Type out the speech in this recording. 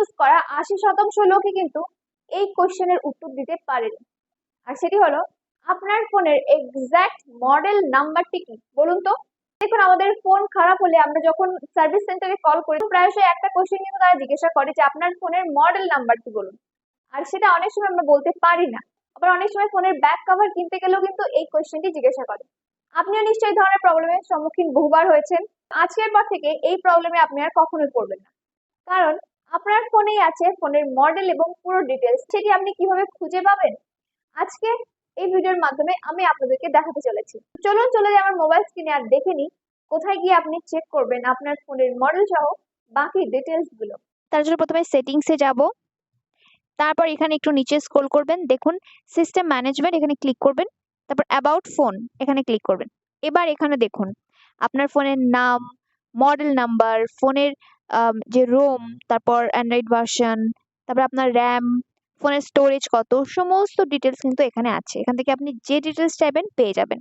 Use করা 80% লোকই কিন্তু এই কোশ্চেনের উত্তর দিতে পারেনি। আর সেটি হলো, আপনার ফোনের এক্সাক্ট মডেল নাম্বারটি কি বলুন তো। দেখুন, আমাদের ফোন খারাপ হলে আমরা যখন সার্ভিস সেন্টারে কল করি প্রায়শই একটা কোশ্চেন কিন্তু তারা জিজ্ঞাসা করে যে আপনার ফোনের মডেল নাম্বারটি বলুন। আর সেটা অনেক সময় আমরা বলতে পারি না। আবার অনেক সময় ফোনের ব্যাক কভার কিনতে গেলেও কিন্তু এই কোশ্চেনটি জিজ্ঞাসা করে। আপনিও নিশ্চয়ই এই ধরনের প্রবলেমের সম্মুখীন বহুবার হয়েছেন। আজকের পর থেকে এই প্রবলেমে আপনি আর কখনোই পড়বেন না, কারণ আপনার ফোনেই আছে ফোনের মডেল এবং পুরো ডিটেলস। সেটি আপনি কিভাবে খুঁজে পাবেন আজকে এই ভিডিওর মাধ্যমে আমি আপনাদেরকে দেখাতে চলেছি। চলুন চলে যাই আমার মোবাইল স্ক্রিনে আর দেখে নিই কোথায় গিয়ে আপনি চেক করবেন আপনার ফোনের মডেল সহ বাকি ডিটেলস গুলো। তার জন্য প্রথমে সেটিংসে যাব, তারপর এখানে একটু নিচে স্ক্রল করবেন, দেখুন সিস্টেম ম্যানেজমেন্ট, এখানে ক্লিক করবেন, তারপর অ্যাবাউট ফোন এখানে ক্লিক করবেন। এবার এখানে দেখুন আপনার ফোনের নাম, মডেল নাম্বার, ফোনের যে রোম, তারপর অ্যান্ড্রয়েড ভার্সন, তারপর আপনার র্যাম, ফোনের স্টোরেজ কত, সমস্ত ডিটেলস কিন্তু এখানে আছে। এখান থেকে আপনি যে ডিটেলস চাইবেন পেয়ে যাবেন।